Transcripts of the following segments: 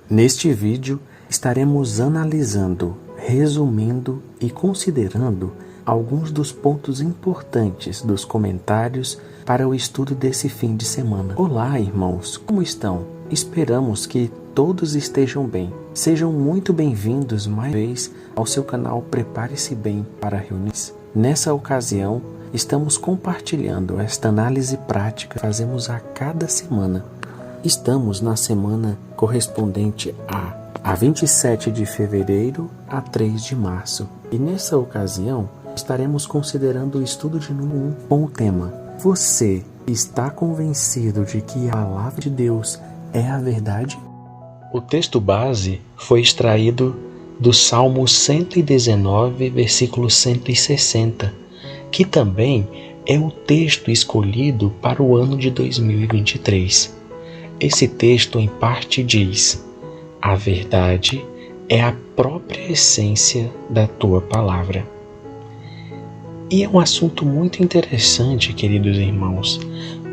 Neste vídeo, estaremos analisando, resumindo e considerando alguns dos pontos importantes dos comentários para o estudo desse fim de semana. Olá, irmãos, como estão? Esperamos que todos estejam bem. Sejam muito bem-vindos mais uma vez ao seu canal Prepare-se Bem para Reuniões. Nessa ocasião, estamos compartilhando esta análise prática que fazemos a cada semana. Estamos na semana correspondente a 27 de fevereiro a 3 de março. E nessa ocasião, estaremos considerando o estudo de número 1 com o tema: Você está convencido de que a palavra de Deus é a verdade? O texto base foi extraído do Salmo 119, versículo 160, que também é o texto escolhido para o ano de 2023. Esse texto, em parte, diz: a verdade é a própria essência da tua palavra. E é um assunto muito interessante, queridos irmãos,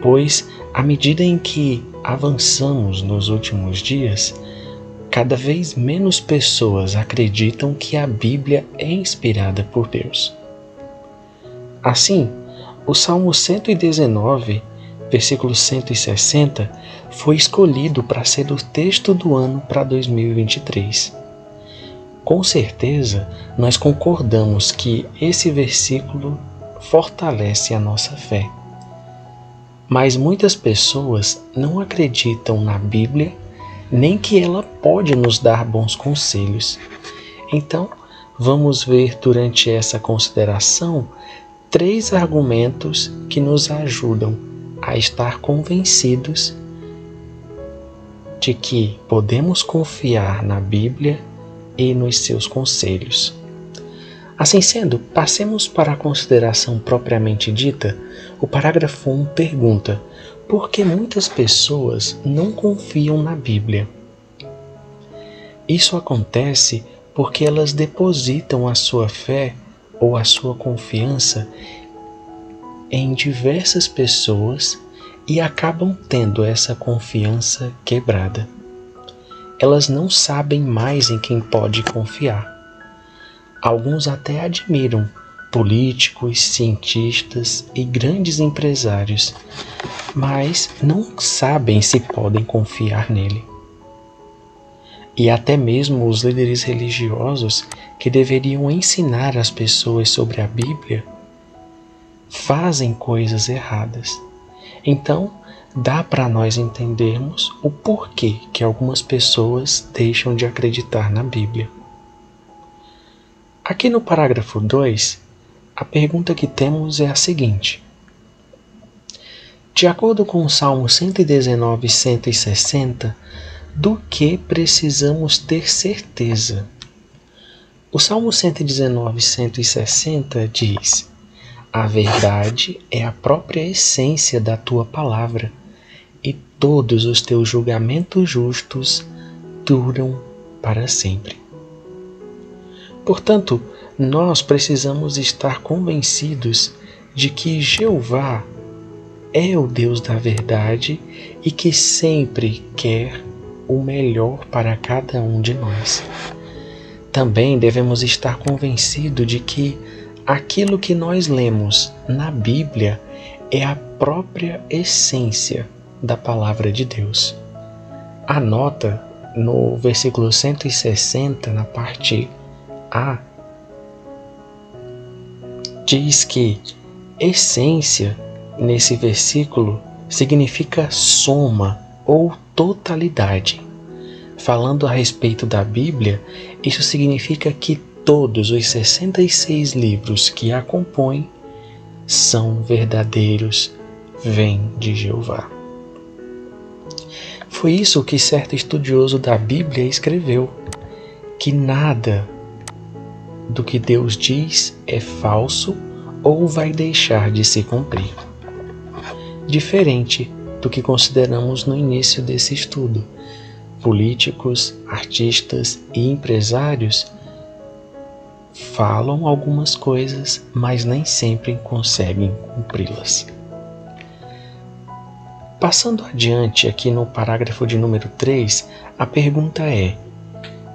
pois, à medida em que avançamos nos últimos dias, cada vez menos pessoas acreditam que a Bíblia é inspirada por Deus. Assim, o Salmo 119, versículo 160, foi escolhido para ser o texto do ano para 2023. Com certeza, nós concordamos que esse versículo fortalece a nossa fé. Mas muitas pessoas não acreditam na Bíblia, nem que ela pode nos dar bons conselhos. Então, vamos ver durante essa consideração 3 argumentos que nos ajudam a estar convencidos de que podemos confiar na Bíblia e nos seus conselhos. Assim sendo, passemos para a consideração propriamente dita. O parágrafo 1 pergunta: por que muitas pessoas não confiam na Bíblia? Isso acontece porque elas depositam a sua fé ou a sua confiança em diversas pessoas e acabam tendo essa confiança quebrada. Elas não sabem mais em quem pode confiar. Alguns até admiram políticos, cientistas e grandes empresários, mas não sabem se podem confiar nele. E até mesmo os líderes religiosos que deveriam ensinar as pessoas sobre a Bíblia fazem coisas erradas. Então, dá para nós entendermos o porquê que algumas pessoas deixam de acreditar na Bíblia. Aqui no parágrafo 2, a pergunta que temos é a seguinte: de acordo com o Salmo 119, 160, do que precisamos ter certeza? O Salmo 119, 160 diz: a verdade é a própria essência da tua palavra, e todos os teus julgamentos justos duram para sempre. Portanto, nós precisamos estar convencidos de que Jeová é o Deus da verdade e que sempre quer o melhor para cada um de nós. Também devemos estar convencidos de que aquilo que nós lemos na Bíblia é a própria essência da palavra de Deus. A nota no versículo 160, na parte A, diz que essência, nesse versículo, significa soma ou totalidade. Falando a respeito da Bíblia, isso significa que todos os 66 livros que a compõem são verdadeiros, vêm de Jeová. Foi isso que certo estudioso da Bíblia escreveu, que nada do que Deus diz é falso ou vai deixar de se cumprir. Diferente do que consideramos no início desse estudo, políticos, artistas e empresários falam algumas coisas, mas nem sempre conseguem cumpri-las. Passando adiante aqui no parágrafo de número 3, a pergunta é: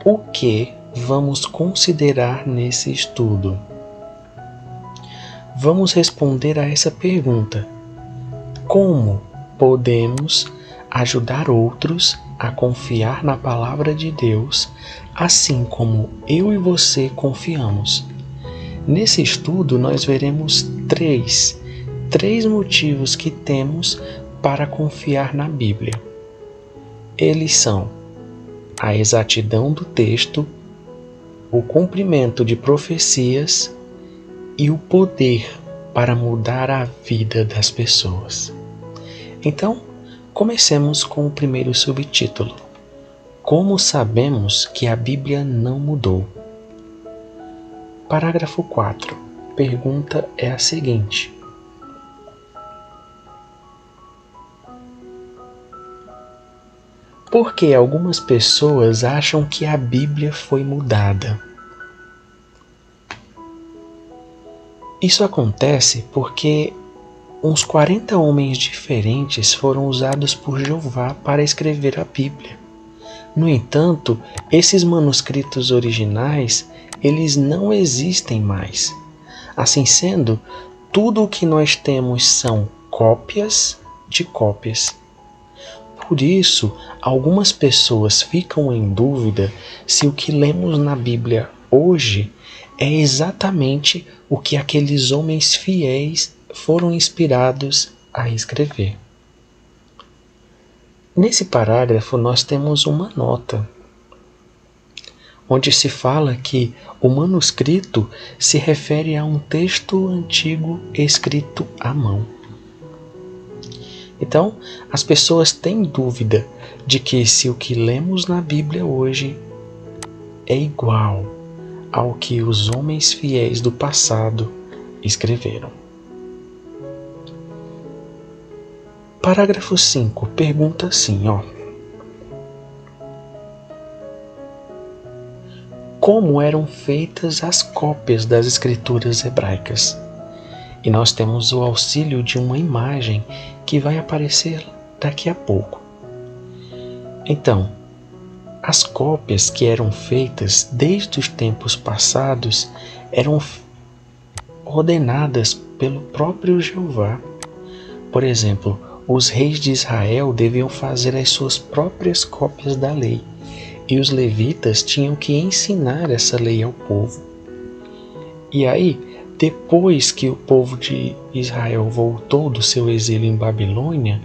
o que vamos considerar nesse estudo? Vamos responder a essa pergunta: como podemos ajudar outros a confiar na palavra de Deus, assim como eu e você confiamos? Nesse estudo, nós veremos três motivos que temos para confiar na Bíblia. Eles são a exatidão do texto, o cumprimento de profecias e o poder para mudar a vida das pessoas. Então, comecemos com o primeiro subtítulo: como sabemos que a Bíblia não mudou? Parágrafo 4. Pergunta é a seguinte: por que algumas pessoas acham que a Bíblia foi mudada? Isso acontece porque uns 40 homens diferentes foram usados por Jeová para escrever a Bíblia. No entanto, esses manuscritos originais, eles não existem mais. Assim sendo, tudo o que nós temos são cópias de cópias. Por isso, algumas pessoas ficam em dúvida se o que lemos na Bíblia hoje é exatamente o que aqueles homens fiéis foram inspirados a escrever. Nesse parágrafo nós temos uma nota, onde se fala que o manuscrito se refere a um texto antigo escrito à mão. Então, as pessoas têm dúvida de que se o que lemos na Bíblia hoje é igual ao que os homens fiéis do passado escreveram. Parágrafo 5 pergunta assim, como eram feitas as cópias das escrituras hebraicas? E nós temos o auxílio de uma imagem que vai aparecer daqui a pouco. Então, as cópias que eram feitas desde os tempos passados eram ordenadas pelo próprio Jeová. Por exemplo, os reis de Israel deviam fazer as suas próprias cópias da lei, e os levitas tinham que ensinar essa lei ao povo. E aí, depois que o povo de Israel voltou do seu exílio em Babilônia,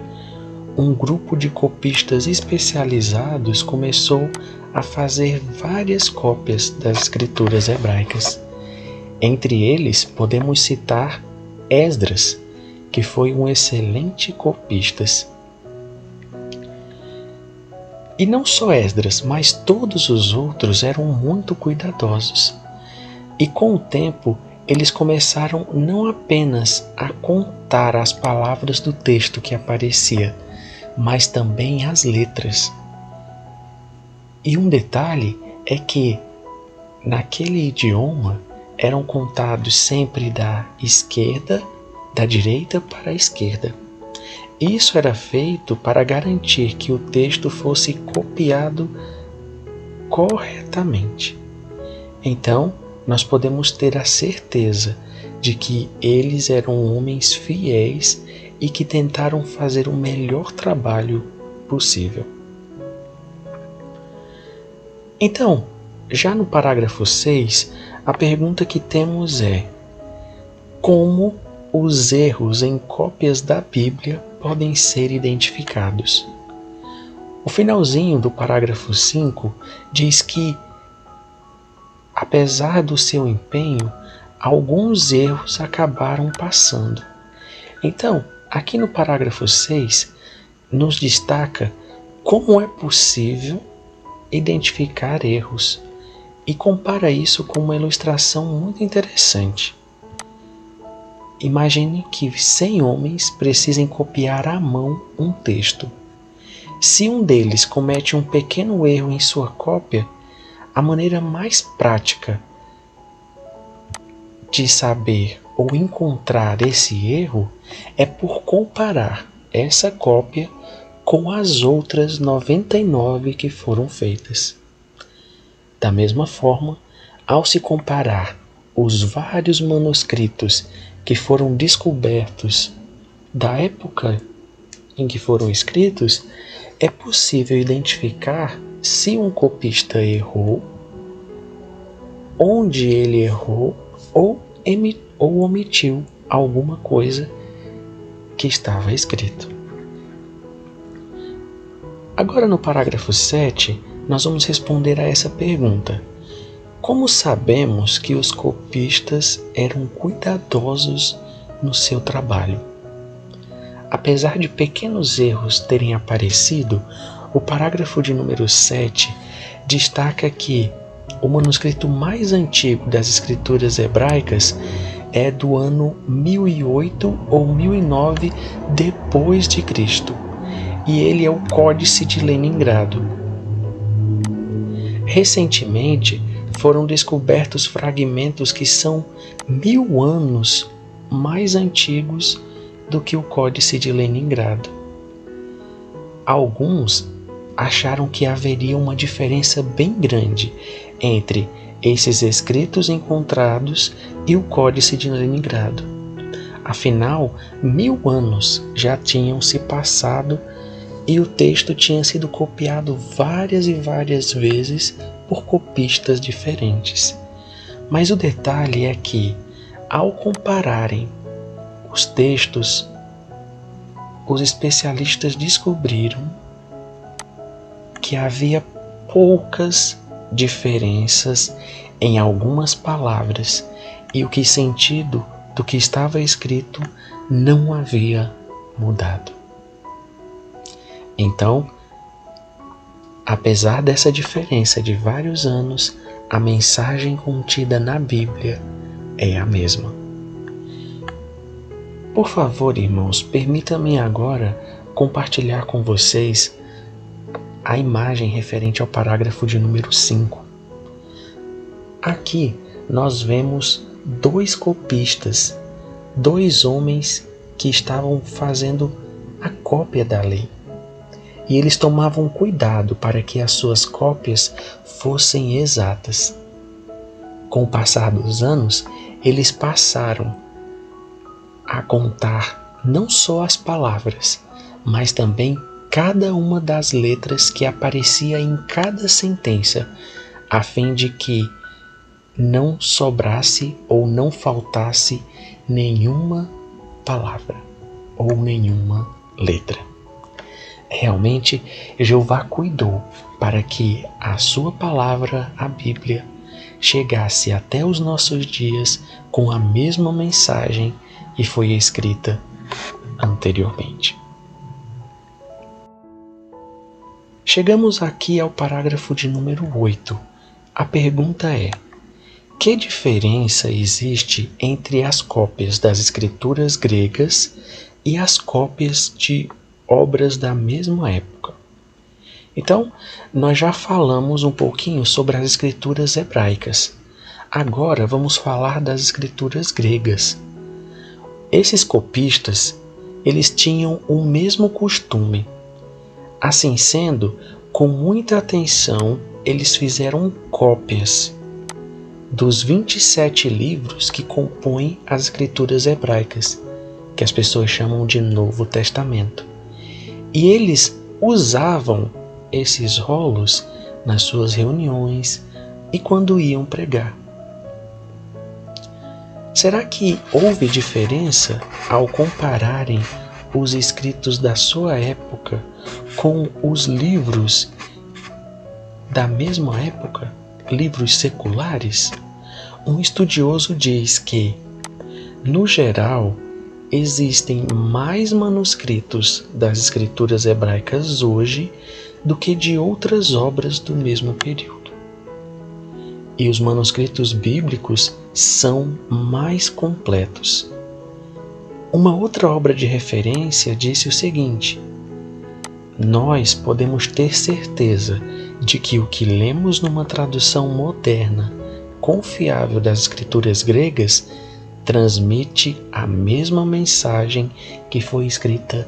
um grupo de copistas especializados começou a fazer várias cópias das escrituras hebraicas. Entre eles, podemos citar Esdras, que foi um excelente copista. E não só Esdras, mas todos os outros eram muito cuidadosos. E com o tempo, eles começaram não apenas a contar as palavras do texto que aparecia, mas também as letras. E um detalhe é que, naquele idioma, eram contados sempre da direita para a esquerda. Isso era feito para garantir que o texto fosse copiado corretamente. Então, nós podemos ter a certeza de que eles eram homens fiéis e que tentaram fazer o melhor trabalho possível. Então, já no parágrafo 6, a pergunta que temos é: como os erros em cópias da Bíblia podem ser identificados? O finalzinho do parágrafo 5 diz que, apesar do seu empenho, alguns erros acabaram passando. Então, aqui no parágrafo 6, nos destaca como é possível identificar erros e compara isso com uma ilustração muito interessante. Imagine que 100 homens precisem copiar à mão um texto. Se um deles comete um pequeno erro em sua cópia, a maneira mais prática de saber ou encontrar esse erro é por comparar essa cópia com as outras 99 que foram feitas. Da mesma forma, ao se comparar os vários manuscritos que foram descobertos da época em que foram escritos, é possível identificar se um copista errou, onde ele errou ou omitiu alguma coisa que estava escrito. Agora, no parágrafo 7, nós vamos responder a essa pergunta: como sabemos que os copistas eram cuidadosos no seu trabalho? Apesar de pequenos erros terem aparecido, o parágrafo de número 7 destaca que o manuscrito mais antigo das escrituras hebraicas é do ano 1008 ou 1009 depois de Cristo, e ele é o Códice de Leningrado. Recentemente, foram descobertos fragmentos que são 1000 anos mais antigos do que o Códice de Leningrado. Alguns acharam que haveria uma diferença bem grande entre esses escritos encontrados e o Códice de Leningrado. Afinal, 1000 anos já tinham se passado e o texto tinha sido copiado várias e várias vezes por copistas diferentes. Mas o detalhe é que, ao compararem os textos, os especialistas descobriram que havia poucas diferenças em algumas palavras e o sentido do que estava escrito não havia mudado. Então, apesar dessa diferença de vários anos, a mensagem contida na Bíblia é a mesma. Por favor, irmãos, permita-me agora compartilhar com vocês a imagem referente ao parágrafo de número 5. Aqui nós vemos 2 copistas, 2 homens que estavam fazendo a cópia da lei. E eles tomavam cuidado para que as suas cópias fossem exatas. Com o passar dos anos, eles passaram a contar não só as palavras, mas também cada uma das letras que aparecia em cada sentença, a fim de que não sobrasse ou não faltasse nenhuma palavra ou nenhuma letra. Realmente, Jeová cuidou para que a sua palavra, a Bíblia, chegasse até os nossos dias com a mesma mensagem que foi escrita anteriormente. Chegamos aqui ao parágrafo de número 8. A pergunta é: que diferença existe entre as cópias das escrituras gregas e as cópias de obras da mesma época? Então, nós já falamos um pouquinho sobre as escrituras hebraicas. Agora vamos falar das escrituras gregas. Esses copistas, eles tinham o mesmo costume. Assim sendo, com muita atenção, eles fizeram cópias dos 27 livros que compõem as escrituras hebraicas, que as pessoas chamam de Novo Testamento. E eles usavam esses rolos nas suas reuniões e quando iam pregar. Será que houve diferença ao compararem os escritos da sua época com os livros da mesma época, livros seculares? Um estudioso diz que, no geral, existem mais manuscritos das escrituras hebraicas hoje do que de outras obras do mesmo período. E os manuscritos bíblicos são mais completos. Uma outra obra de referência disse o seguinte: nós podemos ter certeza de que o que lemos numa tradução moderna, confiável das escrituras gregas, transmite a mesma mensagem que foi escrita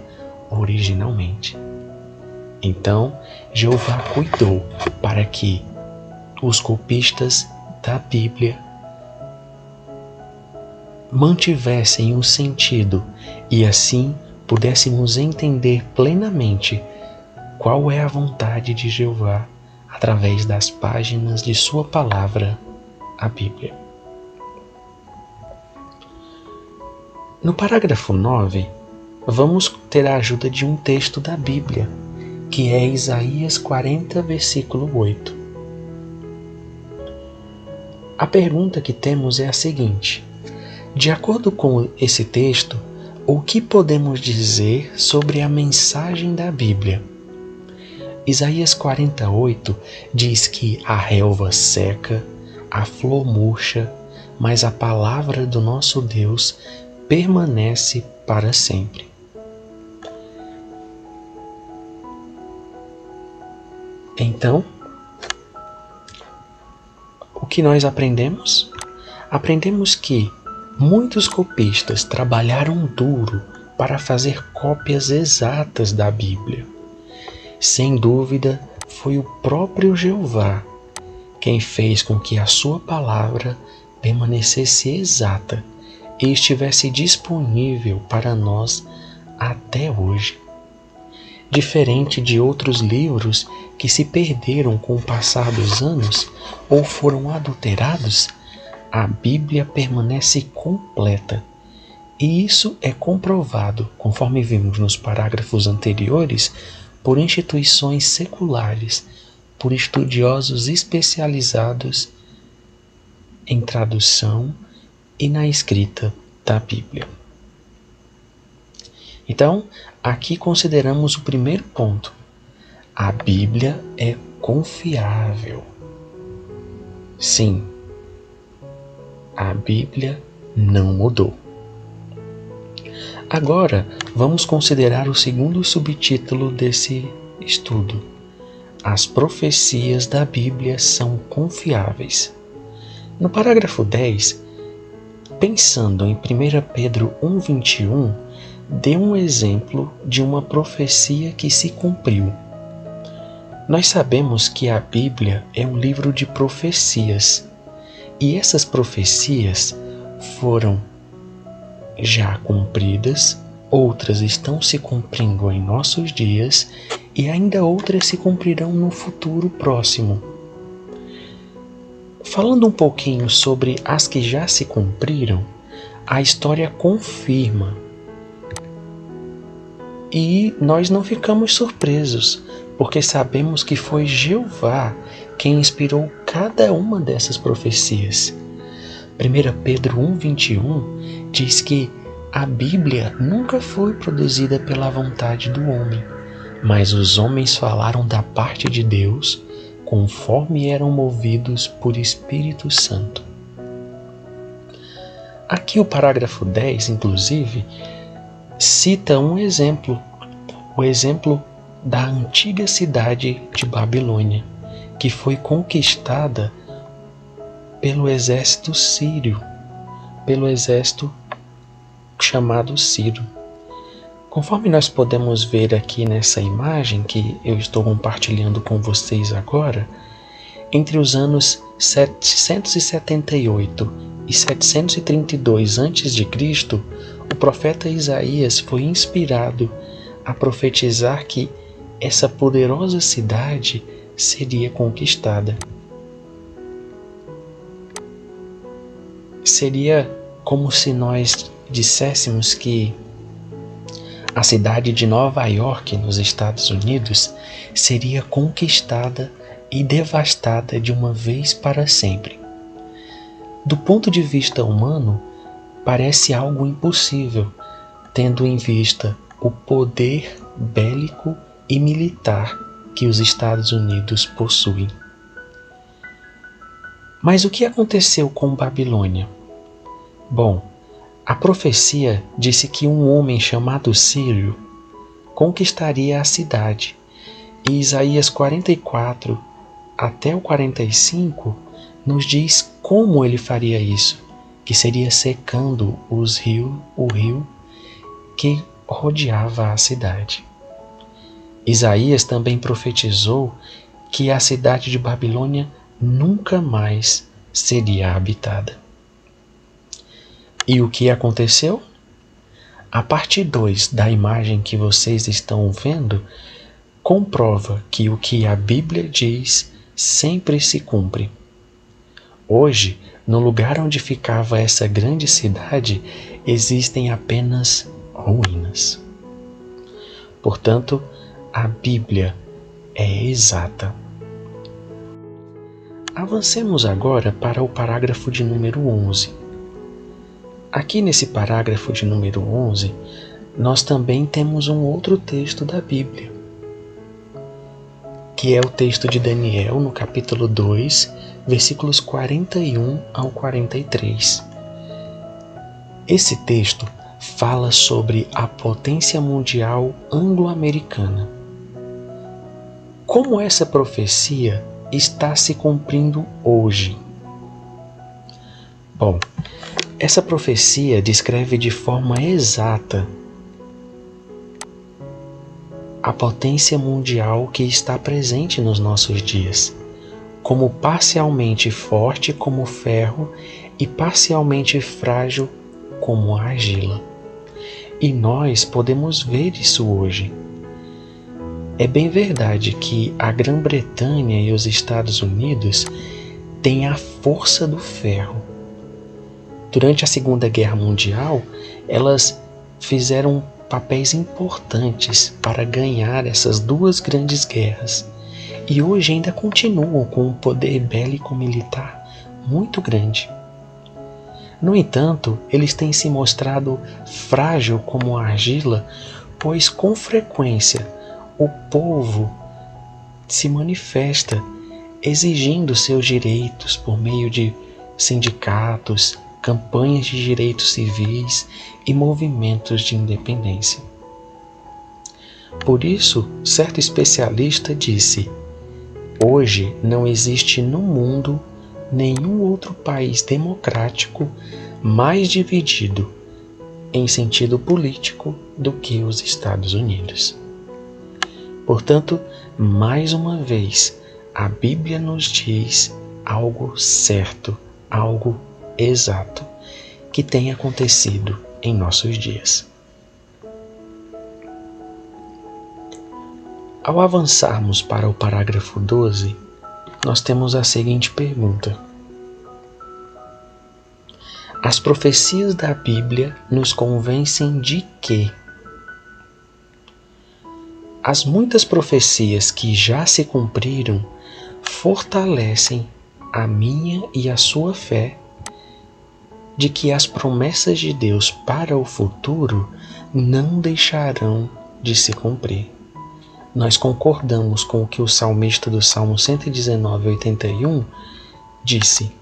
originalmente. Então, Jeová cuidou para que os copistas da Bíblia mantivessem um sentido e assim pudéssemos entender plenamente qual é a vontade de Jeová através das páginas de sua palavra, a Bíblia. No parágrafo 9, vamos ter a ajuda de um texto da Bíblia, que é Isaías 40, versículo 8. A pergunta que temos é a seguinte: de acordo com esse texto, o que podemos dizer sobre a mensagem da Bíblia? Isaías 48 diz que a relva seca, a flor murcha, mas a palavra do nosso Deus permanece para sempre. Então, o que nós aprendemos? Aprendemos que muitos copistas trabalharam duro para fazer cópias exatas da Bíblia. Sem dúvida, foi o próprio Jeová quem fez com que a sua palavra permanecesse exata e estivesse disponível para nós até hoje. Diferente de outros livros que se perderam com o passar dos anos ou foram adulterados, a Bíblia permanece completa. E isso é comprovado, conforme vimos nos parágrafos anteriores, por instituições seculares, por estudiosos especializados em tradução e na escrita da Bíblia. Então, aqui consideramos o primeiro ponto. A Bíblia é confiável. Sim, a Bíblia não mudou. Agora, vamos considerar o segundo subtítulo desse estudo. As profecias da Bíblia são confiáveis. No parágrafo 10, pensando em 1 Pedro 1,21, dê um exemplo de uma profecia que se cumpriu. Nós sabemos que a Bíblia é um livro de profecias, e essas profecias foram já cumpridas, outras estão se cumprindo em nossos dias e ainda outras se cumprirão no futuro próximo. Falando um pouquinho sobre as que já se cumpriram, a história confirma. E nós não ficamos surpresos, porque sabemos que foi Jeová quem inspirou cada uma dessas profecias. 1 Pedro 1,21 diz que a Bíblia nunca foi produzida pela vontade do homem, mas os homens falaram da parte de Deus conforme eram movidos por Espírito Santo. Aqui o parágrafo 10, inclusive, cita um exemplo, o exemplo da antiga cidade de Babilônia, que foi conquistada pelo exército sírio, pelo exército chamado Ciro. Conforme nós podemos ver aqui nessa imagem que eu estou compartilhando com vocês agora, entre os anos 778 e 732 a.C., o profeta Isaías foi inspirado a profetizar que essa poderosa cidade seria conquistada. Seria como se nós disséssemos que a cidade de Nova York, nos Estados Unidos, seria conquistada e devastada de uma vez para sempre. Do ponto de vista humano, parece algo impossível, tendo em vista o poder bélico e militar que os Estados Unidos possuem. Mas o que aconteceu com Babilônia? Bom, a profecia disse que um homem chamado Ciro conquistaria a cidade, e Isaías 44 até o 45 nos diz como ele faria isso, que seria secando o rio que rodeava a cidade. Isaías também profetizou que a cidade de Babilônia nunca mais seria habitada. E o que aconteceu? A parte 2 da imagem que vocês estão vendo comprova que o que a Bíblia diz sempre se cumpre. Hoje, no lugar onde ficava essa grande cidade, existem apenas ruínas. Portanto, a Bíblia é exata. Avancemos agora para o parágrafo de número 11. Aqui nesse parágrafo de número 11, nós também temos um outro texto da Bíblia, que é o texto de Daniel, no capítulo 2, versículos 41 ao 43. Esse texto fala sobre a potência mundial anglo-americana. Como essa profecia está se cumprindo hoje? Bom, essa profecia descreve de forma exata a potência mundial que está presente nos nossos dias, como parcialmente forte como o ferro e parcialmente frágil como a argila. E nós podemos ver isso hoje. É bem verdade que a Grã-Bretanha e os Estados Unidos têm a força do ferro. Durante a Segunda Guerra Mundial, elas fizeram papéis importantes para ganhar essas duas grandes guerras e hoje ainda continuam com um poder bélico-militar muito grande. No entanto, eles têm se mostrado frágil como a argila, pois com frequência o povo se manifesta exigindo seus direitos por meio de sindicatos, campanhas de direitos civis e movimentos de independência. Por isso, certo especialista disse: hoje não existe no mundo nenhum outro país democrático mais dividido em sentido político do que os Estados Unidos. Portanto, mais uma vez, a Bíblia nos diz algo certo, algo exato, que tem acontecido em nossos dias. Ao avançarmos para o parágrafo 12, nós temos a seguinte pergunta: as profecias da Bíblia nos convencem de quê? As muitas profecias que já se cumpriram fortalecem a minha e a sua fé de que as promessas de Deus para o futuro não deixarão de se cumprir. Nós concordamos com o que o salmista do Salmo 119:81 disse: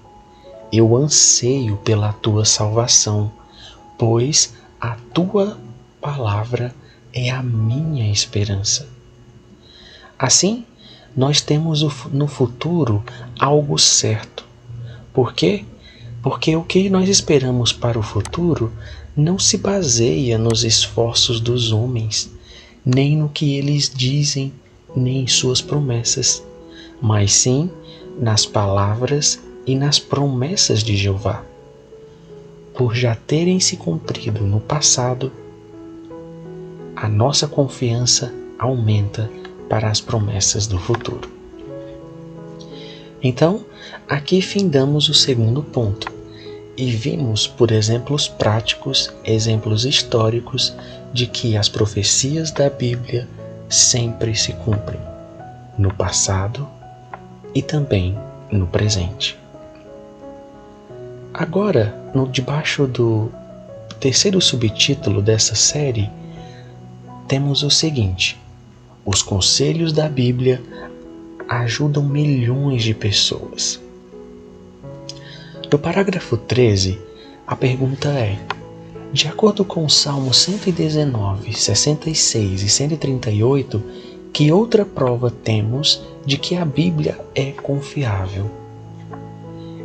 eu anseio pela tua salvação, pois a tua palavra é a minha esperança. Assim, nós temos no futuro algo certo. Por quê? Porque o que nós esperamos para o futuro não se baseia nos esforços dos homens, nem no que eles dizem, nem em suas promessas, mas sim nas palavras e nas promessas de Jeová. Por já terem se cumprido no passado, a nossa confiança aumenta para as promessas do futuro. Então, aqui findamos o segundo ponto e vimos por exemplos práticos, exemplos históricos de que as profecias da Bíblia sempre se cumprem, no passado e também no presente. Agora, debaixo do terceiro subtítulo dessa série, temos o seguinte: os conselhos da Bíblia ajudam milhões de pessoas. No parágrafo 13, a pergunta é: de acordo com o Salmo 119, 66 e 138, que outra prova temos de que a Bíblia é confiável?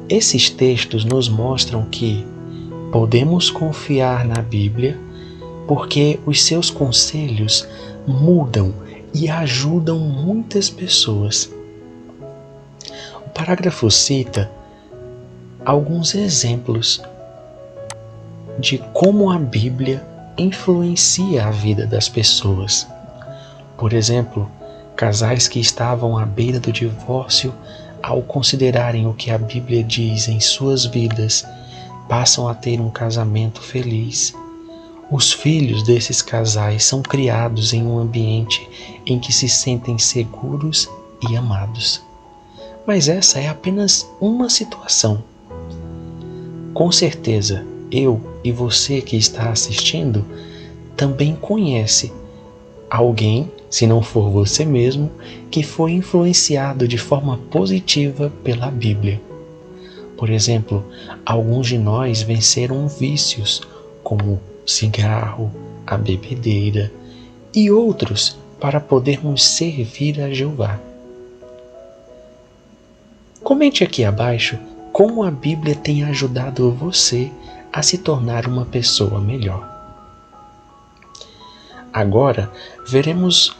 Esses textos nos mostram que podemos confiar na Bíblia porque os seus conselhos mudam e ajudam muitas pessoas. O parágrafo cita alguns exemplos de como a Bíblia influencia a vida das pessoas. Por exemplo, casais que estavam à beira do divórcio, ao considerarem o que a Bíblia diz em suas vidas, passam a ter um casamento feliz. Os filhos desses casais são criados em um ambiente em que se sentem seguros e amados. Mas essa é apenas uma situação. Com certeza, eu e você que está assistindo também conhece alguém, se não for você mesmo, que foi influenciado de forma positiva pela Bíblia. Por exemplo, alguns de nós venceram vícios como o cigarro, a bebedeira e outros para podermos servir a Jeová. Comente aqui abaixo como a Bíblia tem ajudado você a se tornar uma pessoa melhor. Agora, veremos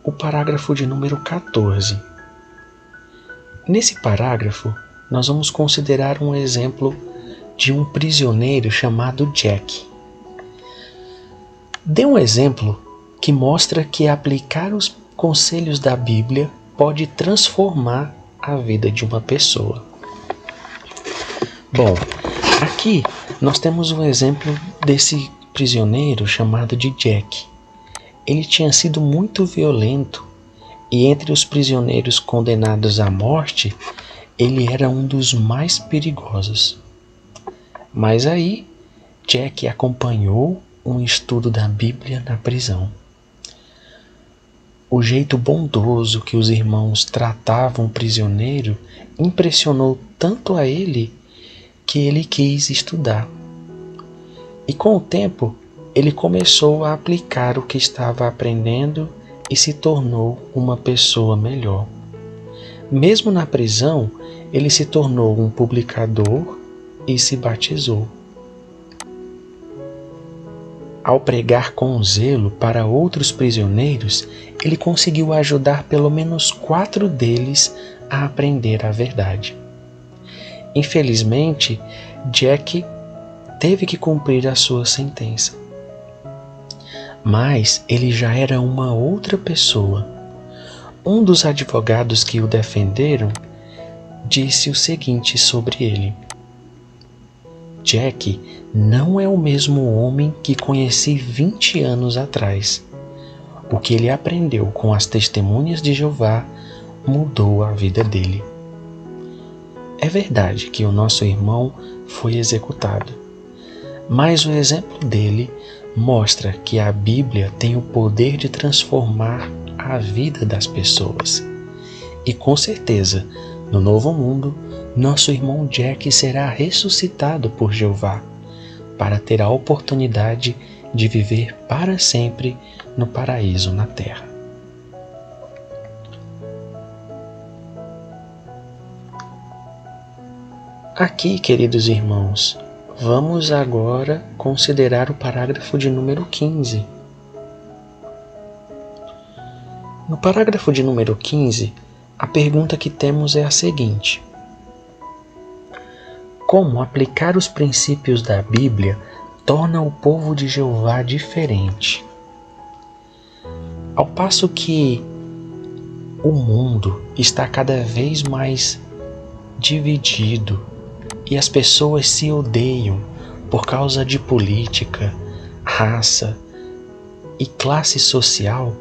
o parágrafo de número 14. Nesse parágrafo, nós vamos considerar um exemplo de um prisioneiro chamado Jack. Dê um exemplo que mostra que aplicar os conselhos da Bíblia pode transformar a vida de uma pessoa. Bom, aqui nós temos um exemplo desse prisioneiro chamado de Jack. Ele tinha sido muito violento e entre os prisioneiros condenados à morte, ele era um dos mais perigosos. Mas aí, Jack acompanhou um estudo da Bíblia na prisão. O jeito bondoso que os irmãos tratavam o prisioneiro impressionou tanto a ele que ele quis estudar. E com o tempo, ele começou a aplicar o que estava aprendendo e se tornou uma pessoa melhor. Mesmo na prisão, ele se tornou um publicador e se batizou. Ao pregar com zelo para outros prisioneiros, ele conseguiu ajudar pelo menos 4 deles a aprender a verdade. Infelizmente, Jack teve que cumprir a sua sentença. Mas ele já era uma outra pessoa. Um dos advogados que o defenderam disse o seguinte sobre ele: Jack não é o mesmo homem que conheci 20 anos atrás. O que ele aprendeu com as testemunhas de Jeová mudou a vida dele. É verdade que o nosso irmão foi executado, mas o exemplo dele mostra que a Bíblia tem o poder de transformar a vida das pessoas. E com certeza, no novo mundo, nosso irmão Jack será ressuscitado por Jeová, para ter a oportunidade de viver para sempre no paraíso na terra. Aqui, queridos irmãos, vamos agora considerar o parágrafo de número 15. No parágrafo de número 15, a pergunta que temos é a seguinte: como aplicar os princípios da Bíblia torna o povo de Jeová diferente? Ao passo que o mundo está cada vez mais dividido e as pessoas se odeiam por causa de política, raça e classe social,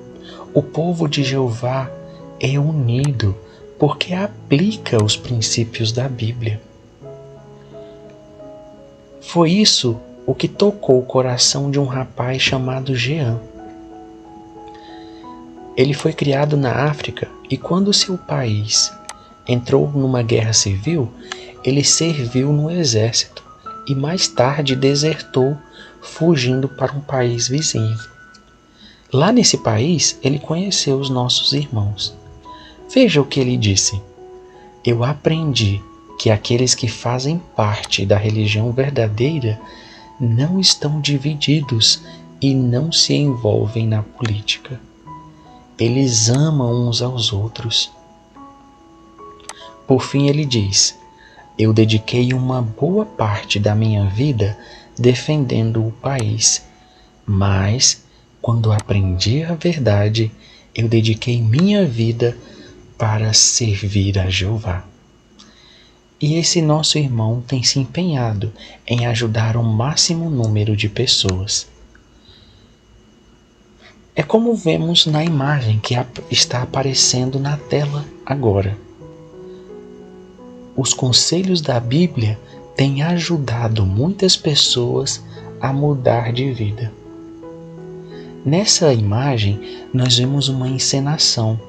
o povo de Jeová é unido porque aplica os princípios da Bíblia. Foi isso o que tocou o coração de um rapaz chamado Jean. Ele foi criado na África e quando seu país entrou numa guerra civil, ele serviu no exército e mais tarde desertou, fugindo para um país vizinho. Lá nesse país, ele conheceu os nossos irmãos. Veja o que ele disse: eu aprendi que aqueles que fazem parte da religião verdadeira não estão divididos e não se envolvem na política. Eles amam uns aos outros. Por fim, ele diz: eu dediquei uma boa parte da minha vida defendendo o país, mas, quando aprendi a verdade, eu dediquei minha vida para servir a Jeová. E esse nosso irmão tem se empenhado em ajudar o máximo número de pessoas. É como vemos na imagem que está aparecendo na tela agora. Os conselhos da Bíblia têm ajudado muitas pessoas a mudar de vida. Nessa imagem, nós vemos uma encenação.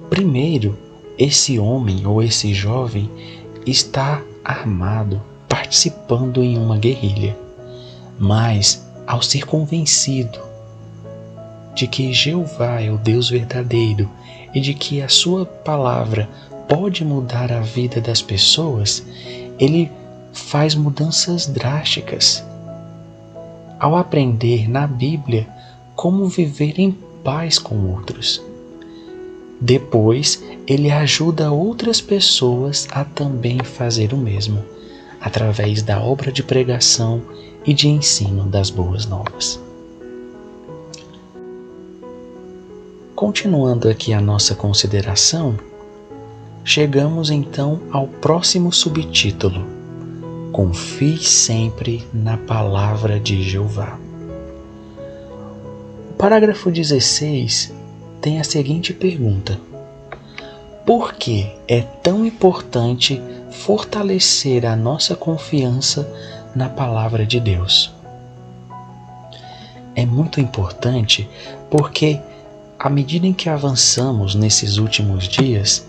Primeiro, esse homem ou esse jovem está armado, participando em uma guerrilha. Mas, ao ser convencido de que Jeová é o Deus verdadeiro e de que a sua palavra pode mudar a vida das pessoas, ele faz mudanças drásticas. Ao aprender na Bíblia como viver em paz com outros. Depois, ele ajuda outras pessoas a também fazer o mesmo, através da obra de pregação e de ensino das boas novas. Continuando aqui a nossa consideração, chegamos então ao próximo subtítulo: Confie sempre na palavra de Jeová. O parágrafo 16 tem a seguinte pergunta: por que é tão importante fortalecer a nossa confiança na palavra de Deus? É muito importante porque, à medida em que avançamos nesses últimos dias,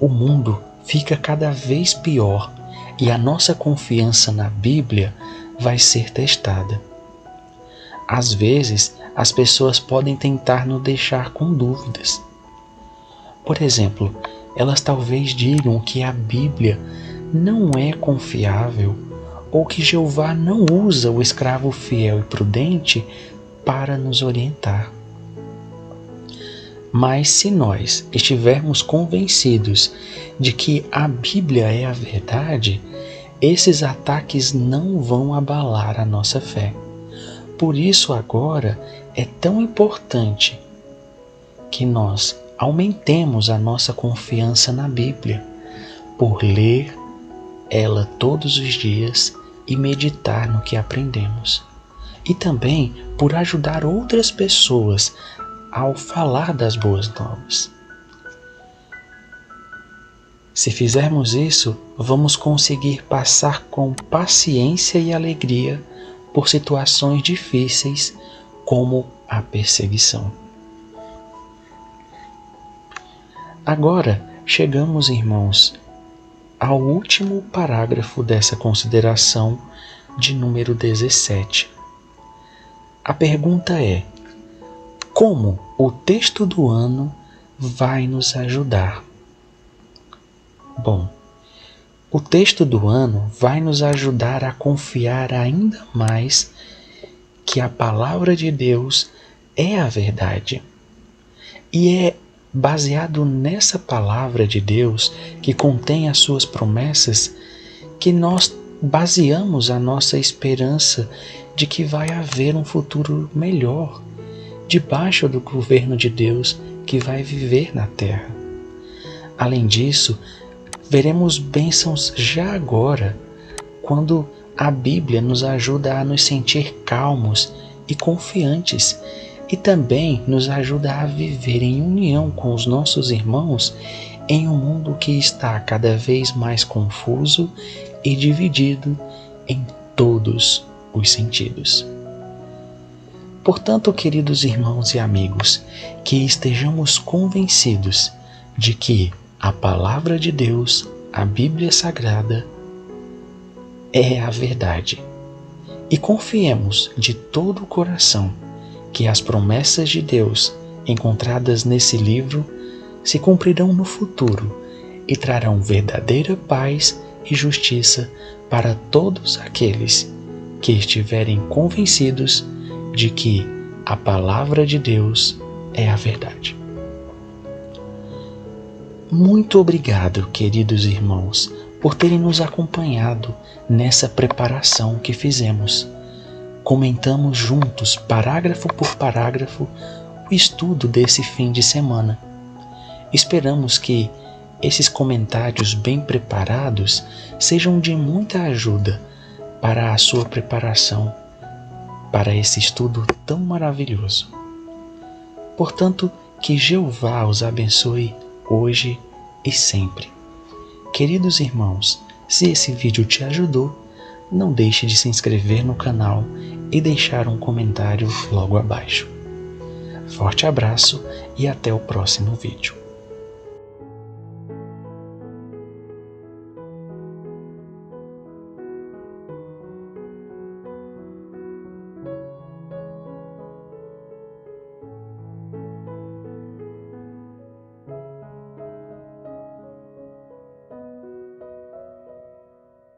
o mundo fica cada vez pior e a nossa confiança na Bíblia vai ser testada. Às vezes, as pessoas podem tentar nos deixar com dúvidas. Por exemplo, elas talvez digam que a Bíblia não é confiável ou que Jeová não usa o escravo fiel e prudente para nos orientar. Mas se nós estivermos convencidos de que a Bíblia é a verdade, esses ataques não vão abalar a nossa fé. Por isso agora é tão importante que nós aumentemos a nossa confiança na Bíblia, por ler ela todos os dias e meditar no que aprendemos. E também por ajudar outras pessoas ao falar das boas novas. Se fizermos isso, vamos conseguir passar com paciência e alegria por situações difíceis como a perseguição. Agora chegamos, irmãos, ao último parágrafo dessa consideração de número 17. A pergunta é: como o texto do ano vai nos ajudar? Bom, o texto do ano vai nos ajudar a confiar ainda mais que a palavra de Deus é a verdade. E é baseado nessa palavra de Deus, que contém as suas promessas, que nós baseamos a nossa esperança de que vai haver um futuro melhor, debaixo do governo de Deus que vai viver na terra. Além disso, veremos bênçãos já agora, quando a Bíblia nos ajuda a nos sentir calmos e confiantes, e também nos ajuda a viver em união com os nossos irmãos em um mundo que está cada vez mais confuso e dividido em todos os sentidos. Portanto, queridos irmãos e amigos, que estejamos convencidos de que a palavra de Deus, a Bíblia Sagrada, é a verdade. E confiemos de todo o coração que as promessas de Deus encontradas nesse livro se cumprirão no futuro e trarão verdadeira paz e justiça para todos aqueles que estiverem convencidos de que a palavra de Deus é a verdade. Muito obrigado, queridos irmãos, por terem nos acompanhado nessa preparação que fizemos. Comentamos juntos, parágrafo por parágrafo, o estudo desse fim de semana. Esperamos que esses comentários bem preparados sejam de muita ajuda para a sua preparação para esse estudo tão maravilhoso. Portanto, que Jeová os abençoe hoje e sempre. Queridos irmãos, se esse vídeo te ajudou, não deixe de se inscrever no canal e deixar um comentário logo abaixo. Forte abraço e até o próximo vídeo.